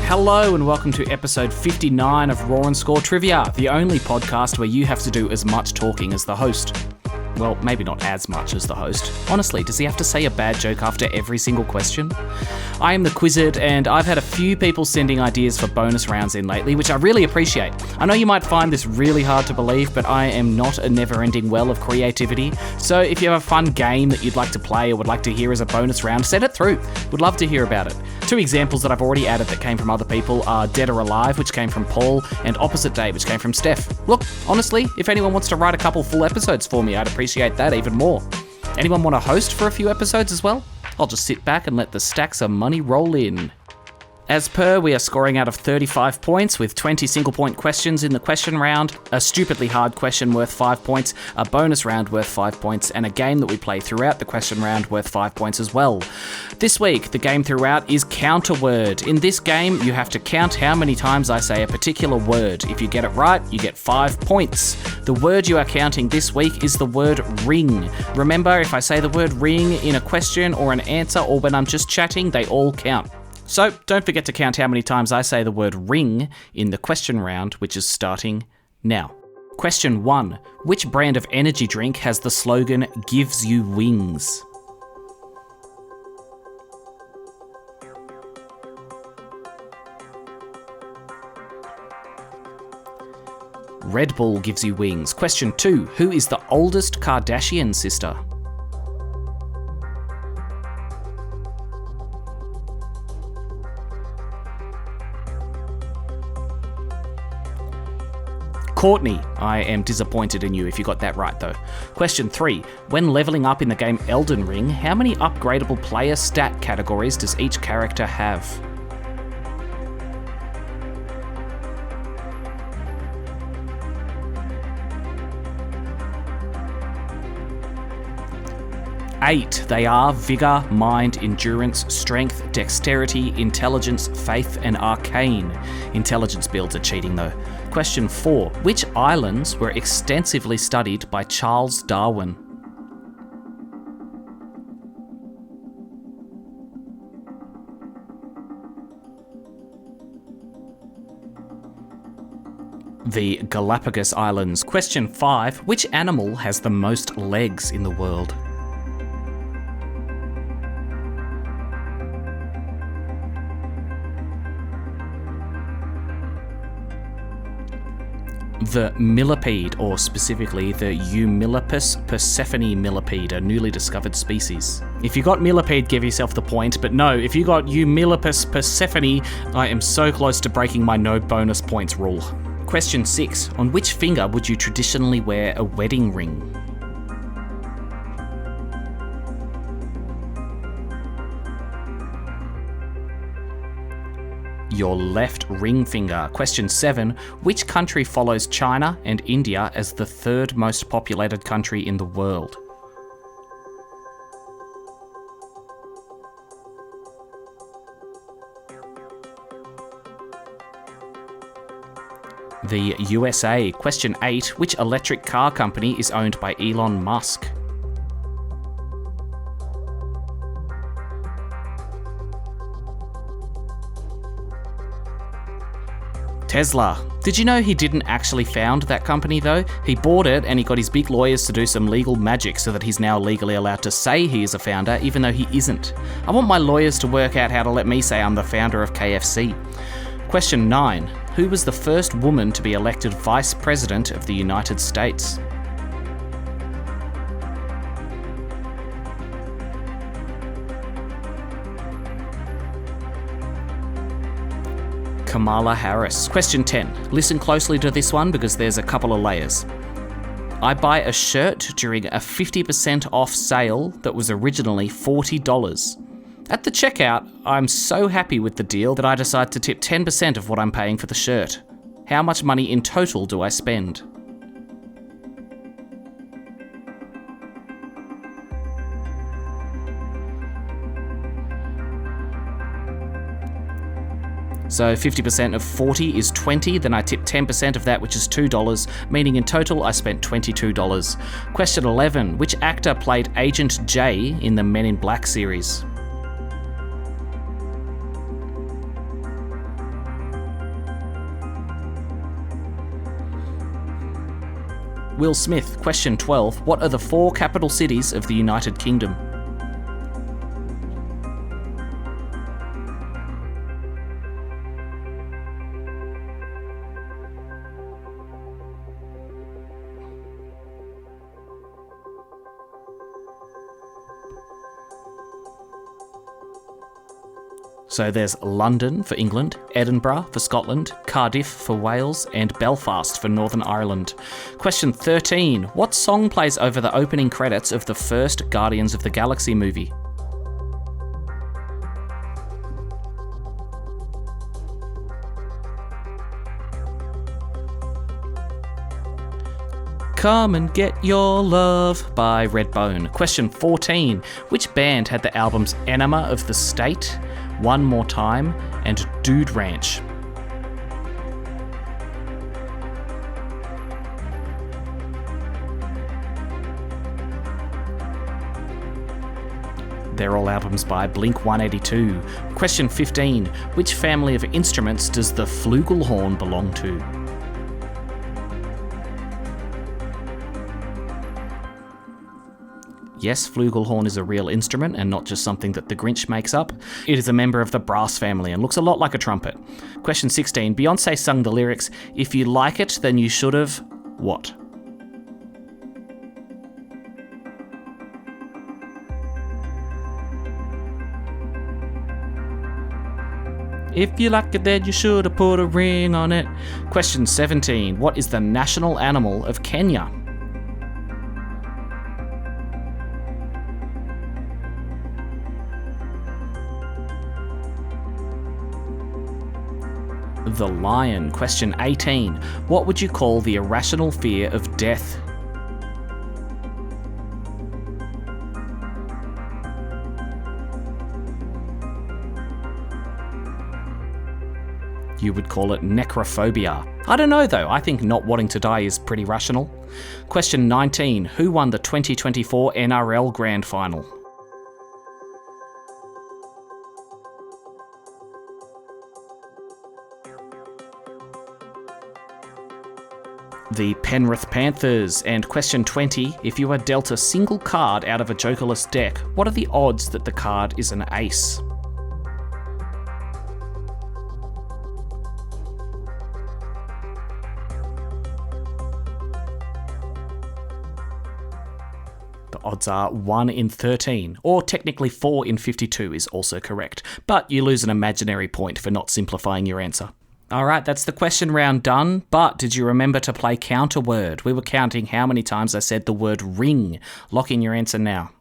Hello and welcome to episode 59 of Raw and Score Trivia, the only podcast where you have to do as much talking as the host. Well, maybe not as much as the host. Honestly, does he have to say a bad joke after every single question? I am the Quizzard, and I've had a few people sending ideas for bonus rounds in lately, which I really appreciate. I know you might find this really hard to believe, but I am not a never-ending well of creativity. So if you have a fun game that you'd like to play or would like to hear as a bonus round, send it through. Would love to hear about it. 2 examples that I've already added that came from other people are Dead or Alive, which came from Paul, and Opposite Day, which came from Steph. Look, honestly, if anyone wants to write a couple full episodes for me, I'd appreciate that even more. Anyone want to host for a few episodes as well? I'll just sit back and let the stacks of money roll in. As per, we are scoring out of 35 points with 20 single-point questions in the question round, a stupidly hard question worth 5 points, a bonus round worth 5 points, and a game that we play throughout the question round worth 5 points as well. This week, the game throughout is Counter Word. In this game, you have to count how many times I say a particular word. If you get it right, you get 5 points. The word you are counting this week is the word ring. Remember, if I say the word ring in a question or an answer or when I'm just chatting, they all count. So don't forget to count how many times I say the word ring in the question round, which is starting now. Question 1. Which brand of energy drink has the slogan, "Gives you wings"? Red Bull gives you wings. Question 2. Who is the oldest Kardashian sister? Courtney. I am disappointed in you if you got that right though. Question 3. When leveling up in the game Elden Ring, how many upgradable player stat categories does each character have? Eight. They are Vigor, Mind, Endurance, Strength, Dexterity, Intelligence, Faith, and Arcane. Intelligence builds are cheating though. Question 4. Which islands were extensively studied by Charles Darwin? The Galapagos Islands. Question 5. Which animal has the most legs in the world? The millipede, or specifically the Eumillipus Persephone millipede, a newly discovered species. If you got millipede, give yourself the point, but no, if you got Eumillipus Persephone, I am so close to breaking my no bonus points rule. Question 6. On which finger would you traditionally wear a wedding ring? Your left ring finger. Question 7. Which country follows China and India as the 3rd most populated country in the world? The USA. Question 8. Which electric car company is owned by Elon Musk? Tesla. Did you know he didn't actually found that company though? He bought it and he got his big lawyers to do some legal magic so that he's now legally allowed to say he is a founder even though he isn't. I want my lawyers to work out how to let me say I'm the founder of KFC. Question 9. Who was the first woman to be elected Vice President of the United States? Kamala Harris. Question 10. Listen closely to this one because there's a couple of layers. I buy a shirt during a 50% off sale that was originally $40. At the checkout, I'm so happy with the deal that I decide to tip 10% of what I'm paying for the shirt. How much money in total do I spend? So 50% of 40 is 20, then I tip 10% of that, which is $2, meaning in total I spent $22. Question 11. Which actor played Agent J in the Men in Black series? Will Smith. Question 12. What are the 4 capital cities of the United Kingdom? So there's London for England, Edinburgh for Scotland, Cardiff for Wales, and Belfast for Northern Ireland. Question 13. What song plays over the opening credits of the first Guardians of the Galaxy movie? Come and Get Your Love by Redbone. Question 14. Which band had the albums Enema of the State, One More Time, and Dude Ranch? They're all albums by Blink-182. Question 15. Which family of instruments does the flugelhorn belong to? Yes, flugelhorn is a real instrument and not just something that the Grinch makes up. It is a member of the brass family and looks a lot like a trumpet. Question 16. Beyonce sung the lyrics, "If you like it, then you should have..." what? If you like it, then you should have put a ring on it. Question 17. What is the national animal of Kenya? The lion. Question 18. What would you call the irrational fear of death? You would call it necrophobia. I don't know though, I think not wanting to die is pretty rational. Question 19. Who won the 2024 NRL Grand Final? The Penrith Panthers. And question 20. If you are dealt a single card out of a jokerless deck, what are the odds that the card is an ace? The odds are 1 in 13, or technically 4 in 52 is also correct, but you lose an imaginary point for not simplifying your answer. Alright, that's the question round done, but did you remember to play counter word? We were counting how many times I said the word ring. Lock in your answer now.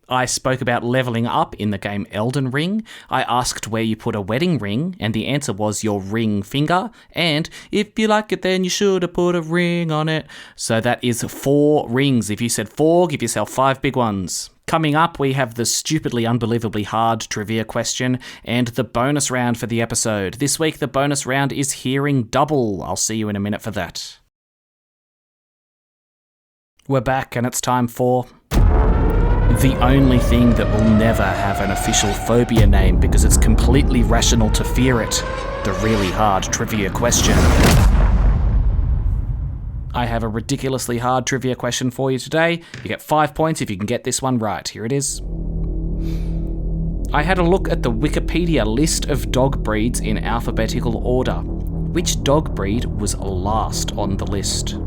I spoke about levelling up in the game Elden Ring. I asked where you put a wedding ring, and the answer was your ring finger. And if you like it, then you should have put a ring on it. So that is 4 rings. If you said 4, give yourself 5 big ones. Coming up, we have the stupidly unbelievably hard trivia question and the bonus round for the episode. This week, the bonus round is hearing double. I'll see you in a minute for that. We're back, and it's time for the only thing that will never have an official phobia name because it's completely rational to fear it. The really hard trivia question. I have a ridiculously hard trivia question for you today. You get 5 points if you can get this one right. Here it is. I had a look at the Wikipedia list of dog breeds in alphabetical order. Which dog breed was last on the list?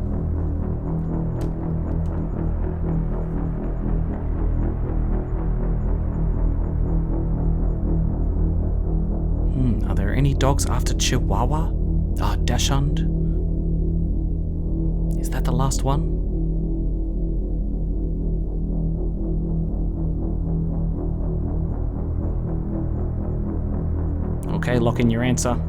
Are there any dogs after Chihuahua? Dachshund? Is that the last one? Okay, lock in your answer.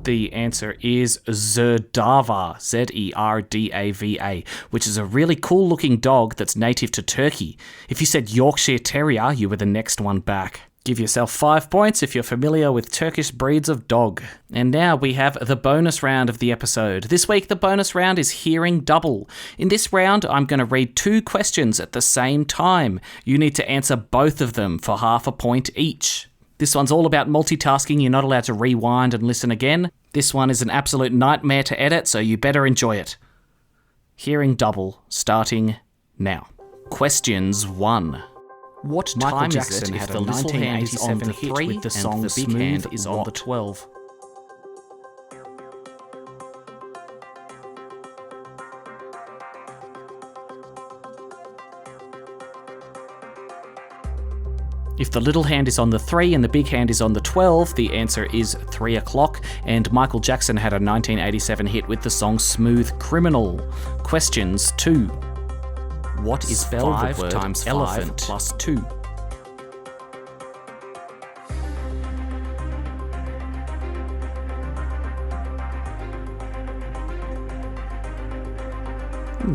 The answer is Zerdava, Z-E-R-D-A-V-A, which is a really cool-looking dog that's native to Turkey. If you said Yorkshire Terrier, you were the next one back. Give yourself 5 points if you're familiar with Turkish breeds of dog. And now we have the bonus round of the episode. This week, the bonus round is Hearing Double. In this round, I'm going to read 2 questions at the same time. You need to answer both of them for half a point each. This one's all about multitasking. You're not allowed to rewind and listen again. This one is an absolute nightmare to edit, so you better enjoy it. Hearing Double, starting now. Questions 1. What time is it if the little hand is on the 3 with the song and the big hand is on the 12? If the little hand is on the 3 and the big hand is on the 12, the answer is 3 o'clock, and Michael Jackson had a 1987 hit with the song Smooth Criminal. Questions 2. What is spell the word times elephant plus 2?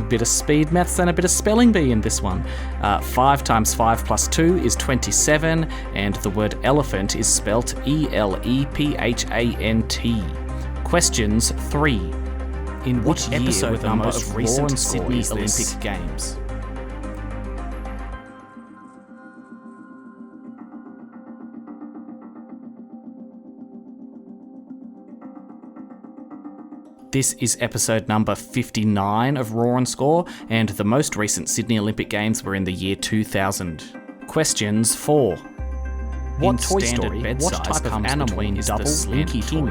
Bit of speed maths and a bit of spelling bee in this one. 5 times 5 plus 2 is 27, and the word elephant is spelt E-L-E-P-H-A-N-T. Questions 3. In which episode were the most recent Sydney Olympic Games? This is episode number 59 of Raw and Score, and the most recent Sydney Olympic Games were in the year 2000. Questions 4. What Toy Story, what type of animal is double Slinky toy?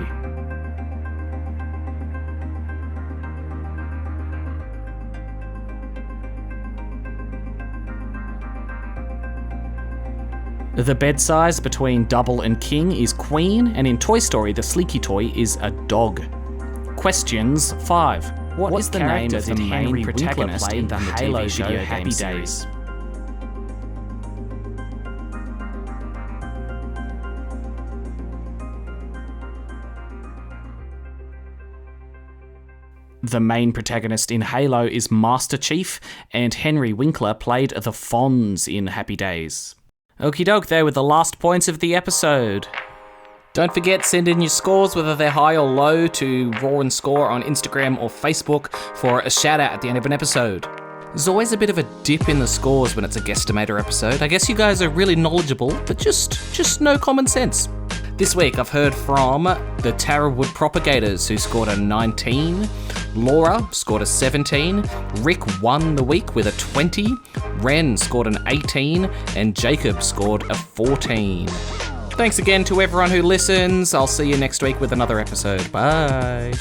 The bed size between Double and King is Queen, and in Toy Story, the Slinky toy is a dog. Questions 5. What is the name of the main protagonist in the Halo show Happy Days? The main protagonist in Halo is Master Chief, and Henry Winkler played the Fonz in Happy Days. Okie doke, there were the last points of the episode. Don't forget, send in your scores, whether they're high or low, to Raw and Score on Instagram or Facebook for a shout out at the end of an episode. There's always a bit of a dip in the scores when it's a Guesstimator episode. I guess you guys are really knowledgeable, but just no common sense. This week I've heard from the Tarawood Propagators, who scored a 19, Laura scored a 17, Rick won the week with a 20, Ren scored an 18, and Jacob scored a 14. Thanks again to everyone who listens. I'll see you next week with another episode. Bye.